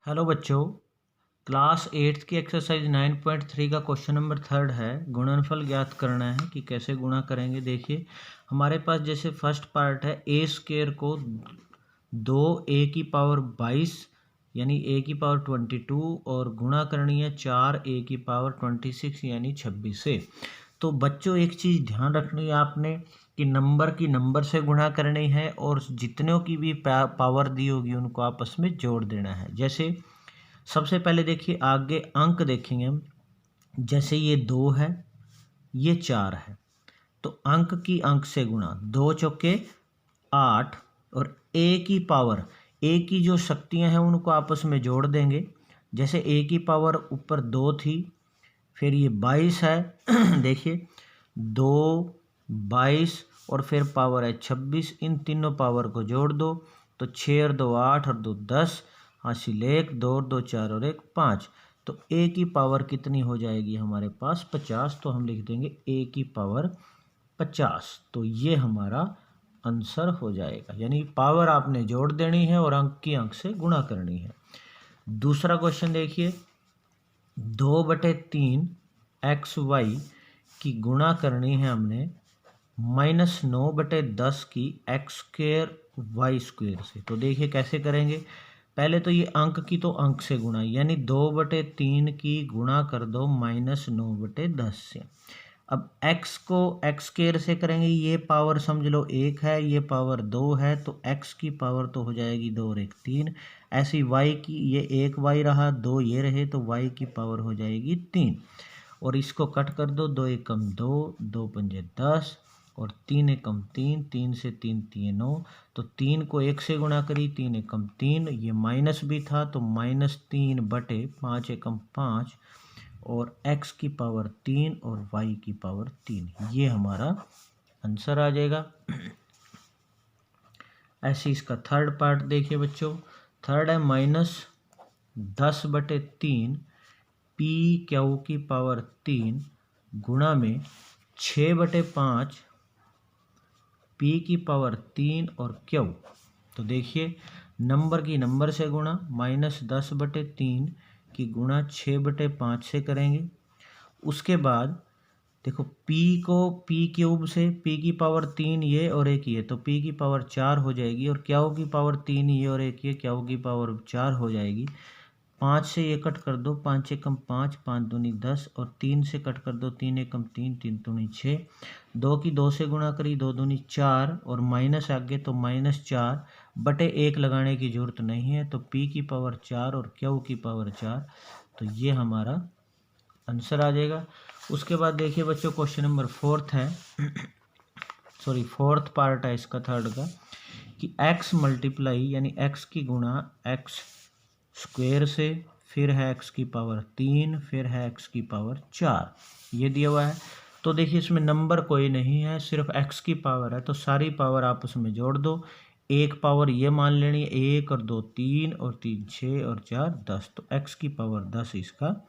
Hello बच्चों, class 8th की exercise 9.3 का क्वेश्चन नंबर 3 है। गुणनफल ज्ञात करना है कि कैसे गुणा करेंगे। देखिए हमारे पास जैसे फर्स्ट पार्ट है ए स्क्वायर को 2a² यानी a² और गुणा करनी है 4a² यानी 26 से। तो बच्चों एक चीज़ ध्यान रखनी है आपने कि नंबर की नंबर से गुणा करनी है और जितनों की भी पावर दी होगी उनको आपस में जोड़ देना है। जैसे सबसे पहले देखिए आगे अंक देखेंगे हम। जैसे ये 2 है, ये 4 है, तो अंक की अंक से गुणा 2 चौके 8 और ए की जो शक्तियां हैं उनको आपस में जोड़ देंगे। जैसे ए की पावर ऊपर 2 थी, फिर ये 22 है देखिए 2 22 और फिर पावर है 26। इन तीनों पावर को जोड़ दो तो 6 और 2 8 और 2 10, हासिल 1 2 और 2 4 और 1 5। तो ए की पावर कितनी हो जाएगी हमारे पास 50। तो हम लिख देंगे ए की पावर 50। तो ये हमारा आंसर हो जाएगा, यानी पावर आपने जोड़ देनी है और अंक की अंक से गुणा करनी है। दूसरा क्वेश्चन देखिए 2/3 XY की गुणा करनी है हमने -9/10 की x² से। तो देखिए कैसे करेंगे। पहले तो ये अंक की तो अंक से गुणा, यानी 2/3 की गुणा कर दो -9/10 से। अब x को x² से करेंगे, ये पावर समझ लो 1 है, ये पावर 2 है, तो x की पावर तो हो जाएगी 2 और 1 3। ऐसी y की, ये 1 y रहा, 2 ये रहे, तो y की पावर हो जाएगी 3। और इसको कट कर दो, 2 एकम 2, 2 पंजे 10 और 3 एकम 3, 3 से 3 3 9। तो 3 को 1 से गुणा करी, 3 एकम 3, ये माइनस भी था तो -3/5 एकम 5 और x की पावर 3 और y की पावर 3, ये हमारा आंसर आ जाएगा। ऐसे इसका थर्ड पार्ट देखिए बच्चों। थर्ड है -10/3 PQ की पावर 3 गुणा में 6/5 P की पावर 3 और Q। तो देखिए नंबर की नंबर से गुणा, -10/3 की गुणा 6/5 से करेंगे। उसके बाद देखो P को P³ से, P की पावर 3 ये और एक ये, तो P की पावर 4 हो जाएगी और Q की पावर 3 ये और एक ये, Q की पावर 4 हो जाएगी। 5 से ये कट कर दो, 5 एकम 5, 5 दूनी 10 और 3 से कट कर दो, 3 एकम 3, 3 दूनी 6। 2 की 2 से गुणा करी, 2 दूनी 4 और माइनस आगे तो -4/1 लगाने की जरूरत नहीं है, तो P की पावर 4 और Q की पावर 4। तो ये हमारा आंसर आ जाएगा। उसके बाद देखिए बच्चों क्वेश्चन नंबर 4 है सॉरी 4th पार्ट है इसका थर्ड का, कि x मल्टीप्लाई यानी x की गुणा x² से, फिर है x की पावर 3, फिर है x की पावर 4, ये दिया हुआ है। तो देखिए इसमें नंबर कोई नहीं है, सिर्फ x की पावर है, तो सारी पावर आपस में जोड़ दो। एक पावर ये मान लेनी है, 1 और 2 3 और 3 6 और 4 10, तो x की पावर 10 इसका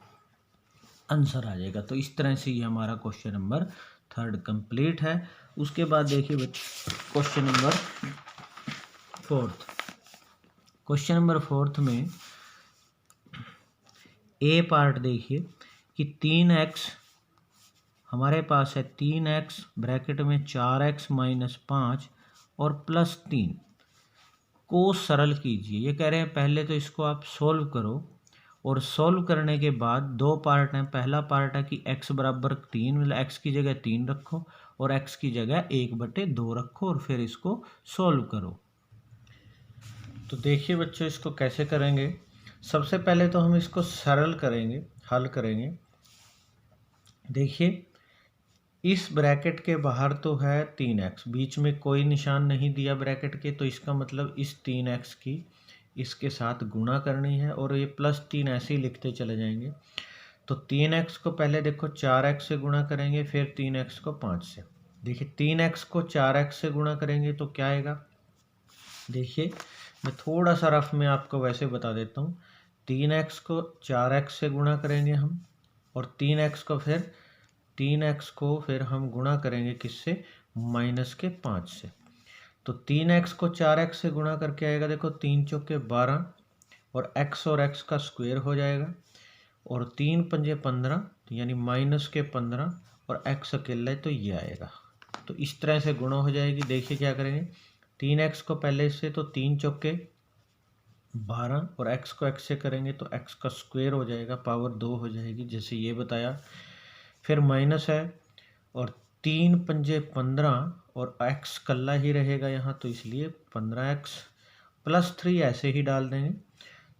आंसर आ जाएगा। तो इस तरह से ये हमारा क्वेश्चन नंबर 3 कंप्लीट है। उसके बाद देखिए क्वेश्चन नंबर 4। क्वेश्चन नंबर 4 में ए पार्ट देखिए कि 3x हमारे पास है, 3x ब्रैकेट में 4x - 5 और +3 को सरल कीजिए। ये कह रहे हैं पहले तो इसको आप सोल्व करो और सोल्व करने के बाद दो पार्ट हैं। पहला पार्ट है कि x बराबर 3, मतलब x की जगह 3 रखो और x की जगह 1/2 रखो और फिर इसको सोल्व करो। तो देखिए बच्चों इसको कैसे करेंगे। सबसे पहले तो हम इसको सरल करेंगे, हल करेंगे। देखिए इस ब्रैकेट के बाहर तो है 3x, बीच में कोई निशान नहीं दिया ब्रैकेट के, तो इसका मतलब इस 3x की इसके साथ गुणा करनी है और ये +3 ऐसे ही लिखते चले जाएंगे। तो 3x को पहले देखो 4x से गुणा करेंगे, फिर 3x को 5 से। देखिए 3x को 4x से गुणा करेंगे तो क्या आएगा। देखिए मैं थोड़ा सा रफ में आपको वैसे बता देता हूँ। 3x को 4x से गुणा करेंगे हम और 3x को फिर हम गुणा करेंगे किससे, -5 से। तो 3x को 4x से गुणा करके आएगा, देखो 3 चौके 12 और x का स्क्वायर हो जाएगा, और 3 पंजे 15 यानी -15 और x अकेला है तो ये आएगा। तो इस तरह से गुणा हो जाएगी। देखिए क्या करेंगे, 3x को पहले से तो 3 चौके 12 और x को x से करेंगे तो x का स्क्वायर हो जाएगा, पावर 2 हो जाएगी जैसे ये बताया। फिर माइनस है और 3 पंजे 15 और x कल्ला ही रहेगा यहाँ तो इसलिए 15x प्लस 3 ऐसे ही डाल देंगे।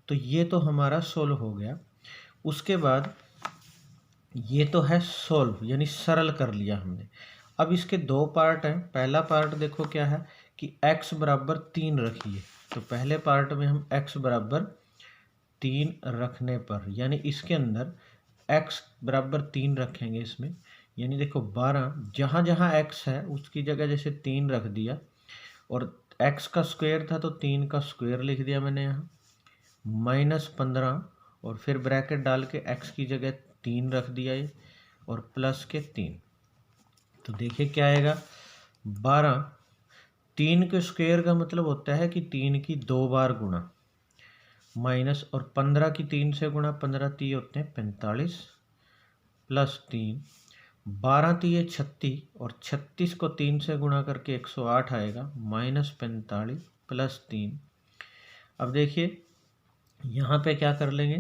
तो ये तो हमारा सोल्व हो गया। उसके बाद ये तो है सोल्व यानी सरल कर लिया हमने। अब इसके दो पार्ट हैं। पहला पार्ट देखो क्या है कि x बराबर 3 रखिए, तो पहले पार्ट में हम x बराबर 3 रखने पर यानी इसके अंदर x बराबर 3 रखेंगे इसमें, यानी देखो 12 जहाँ जहाँ x है उसकी जगह जैसे 3 रख दिया, और x का स्क्वायर था तो 3 का स्क्वायर लिख दिया मैंने यहाँ, -15 और फिर ब्रैकेट डाल के x की जगह 3 रख दिया ये, और प्लस के 3। तो देखिए क्या आएगा, 12 3 के स्क्वायर का मतलब होता है कि 3 की 2 बार गुणा, माइनस और 15 की 3 से गुणा, 15 3 होते हैं 45 प्लस 3, 12 3 36 और 36 को 3 से गुणा करके 108 आएगा, -45 प्लस 3। अब देखिए यहाँ पे क्या कर लेंगे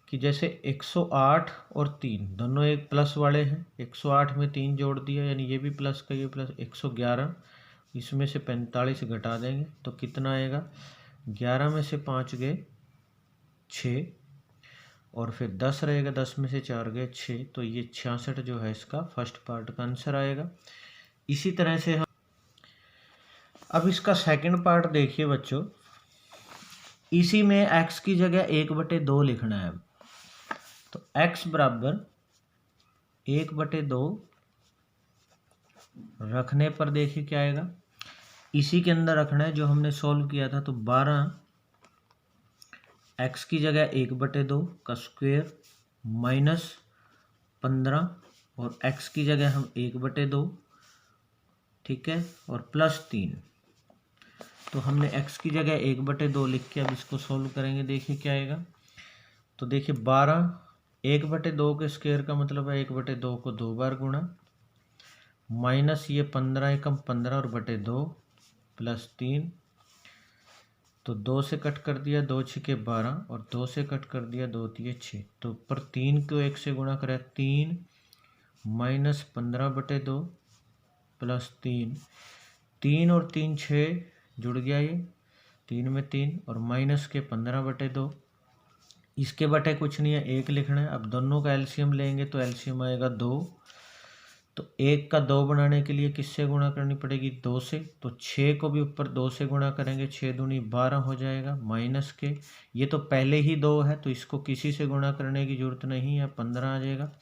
कि जैसे 108 और 3 दोनों एक प्लस वाले हैं, 108 में 3 जोड़ दिया यानी ये भी प्लस का ये प्लस, 111 इसमें से 45 घटा देंगे तो कितना आएगा, 11 में से 5 गए 6 और फिर 10 रहेगा, 10 में से 4 गए 6, तो ये 66 जो है इसका फर्स्ट पार्ट का आंसर आएगा। इसी तरह से हम अब इसका सेकंड पार्ट देखिए बच्चों, इसी में x की जगह 1/2 लिखना है। तो x बराबर 1/2 रखने पर देखिए क्या आएगा, इसी के अंदर रखना है जो हमने सॉल्व किया था। तो 12 x की जगह 1/2 का स्क्वायर -15 और x की जगह हम 1/2, ठीक है, और प्लस 3। तो हमने x की जगह 1/2 लिख के अब इसको सॉल्व करेंगे। देखिए क्या आएगा, तो देखिए 12 1/2 के स्क्वायर का मतलब है 1/2 को 2 बार गुणा, माइनस ये 15 एकम 15 और बटे 2 प्लस 3, तो 2 से कट कर दिया, 2 छिके 12 और 2 से कट कर दिया, 2 तिये 6, तो ऊपर 3 को 1 से गुणा करें 3 -15/2 प्लस 3, 3 और 3 6 जुड़ गया, ये 3 में 3 और माइनस के 15/2, इसके बटे कुछ नहीं है 1 लिखना है। अब दोनों का एलसीएम लेंगे तो एलसीएम आएगा 2, तो 1 का 2 बनाने के लिए किससे गुणा करनी पड़ेगी, 2 से, तो 6 को भी ऊपर 2 से गुणा करेंगे, 6 दूनी 12 हो जाएगा, माइनस के ये तो पहले ही 2 है तो इसको किसी से गुणा करने की जरूरत नहीं है, 15 आ जाएगा,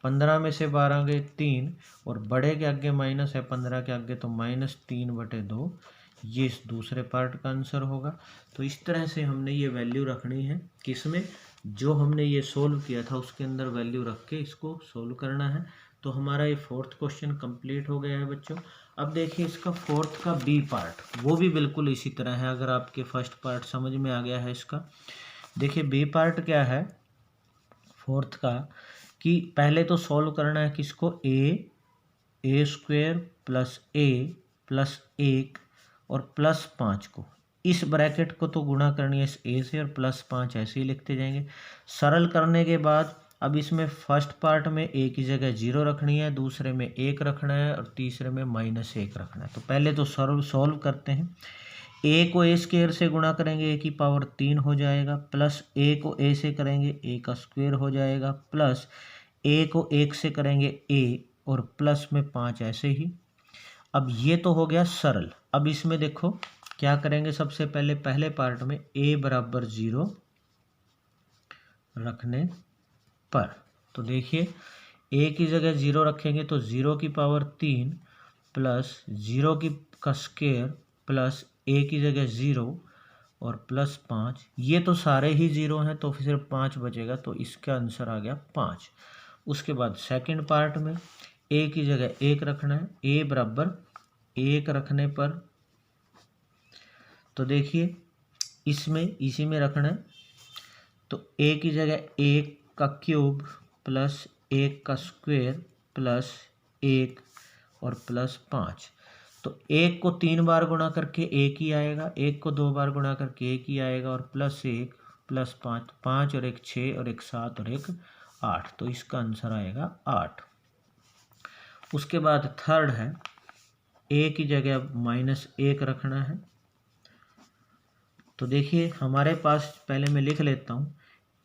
15 में से 12 गए 3 और बड़े के आगे माइनस है 15 के आगे तो -3/2, ये इस दूसरे पार्ट का आंसर होगा। तो इस तरह से हमने ये वैल्यू रखनी है, किसमें, जो हमने ये सोल्व किया था उसके अंदर वैल्यू रख के इसको सोल्व करना है। तो हमारा ये फोर्थ क्वेश्चन कंप्लीट हो गया है बच्चों। अब देखिए इसका फोर्थ का बी पार्ट, वो भी बिल्कुल इसी तरह है। अगर आपके फर्स्ट पार्ट समझ में आ गया है इसका, देखिए बी पार्ट क्या है फोर्थ का, कि पहले तो सॉल्व करना है किसको, ए स्क्वायर प्लस ए प्लस 1 और प्लस 5 को, इस ब्रैकेट को तो गुणा करनी है इस ए से और प्लस 5 ऐसे ही लिखते जाएंगे। सरल करने के बाद अब इसमें फर्स्ट पार्ट में ए की जगह 0 रखनी है, दूसरे में 1 रखना है और तीसरे में -1 रखना है। तो पहले तो सॉल्व करते हैं। ए को ए स्क्वायर से गुणा करेंगे, ए की पावर 3 हो जाएगा, प्लस ए को ए से करेंगे, ए का स्क्वायर हो जाएगा, प्लस ए को 1 से करेंगे ए और प्लस में 5 ऐसे ही। अब ये तो हो गया सरल। अब इसमें देखो क्या करेंगे, सबसे पहले पहले पार्ट में a बराबर 0 रखने पर, तो देखिए a की जगह 0 रखेंगे तो 0 की पावर 3 प्लस 0 का स्क्वायर प्लस a की जगह 0 और प्लस 5, ये तो सारे ही 0 हैं तो फिर सिर्फ 5 बचेगा, तो इसका आंसर आ गया 5। उसके बाद सेकंड पार्ट में a की जगह 1 रखना है, a बराबर 1 रखने पर, तो देखिए इसमें इसी में रखना है। तो a की जगह 1 का क्यूब प्लस 1 का स्क्वायर प्लस 1 और प्लस 5। तो 1 को 3 बार गुणा करके 1 ही आएगा, 1 को 2 बार गुणा करके 1 ही आएगा, और प्लस 1 प्लस 5, 5 और 1 6 और 1 7 और 1 8। तो इसका आंसर आएगा 8। उसके बाद थर्ड है, a की जगह -1 रखना है। तो देखिए हमारे पास, पहले मैं लिख लेता हूँ,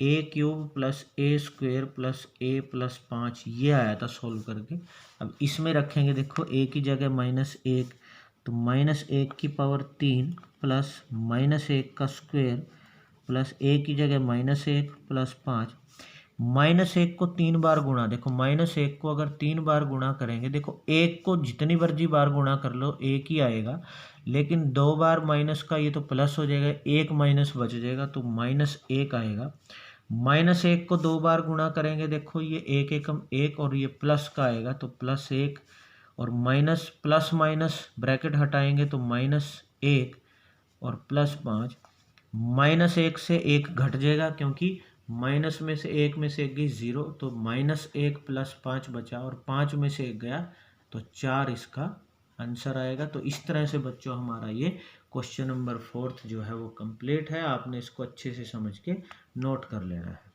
a cube plus a square plus a plus 5 ये आया था सोल्व करके। अब इसमें रखेंगे, देखो a की जगह -1, तो -1 की पावर 3 प्लस -1 का स्क्वेयर प्लस a की जगह -1 प्लस 5। -1 को 3 बार गुणा, देखो -1 को अगर 3 बार गुणा करेंगे, देखो 1 को जितनी मर्जी बार गुणा कर लो 1 ही आएगा, लेकिन 2 बार माइनस का ये तो प्लस हो जाएगा, 1 माइनस बच जाएगा तो -1 आएगा। -1 को 2 बार गुणा करेंगे, देखो ये 1 एकम 1 और ये प्लस का आएगा तो +1, और माइनस प्लस माइनस ब्रैकेट हटाएंगे तो -1 और +5। -1 से 1 घट जाएगा, क्योंकि माइनस में से 1 में से 1 गई 0, तो -1 प्लस 5 बचा, और 5 में से 1 गया तो 4 इसका आंसर आएगा। तो इस तरह से बच्चों हमारा ये क्वेश्चन नंबर 4 जो है वो कंप्लीट है। आपने इसको अच्छे से समझ के नोट कर लेना है।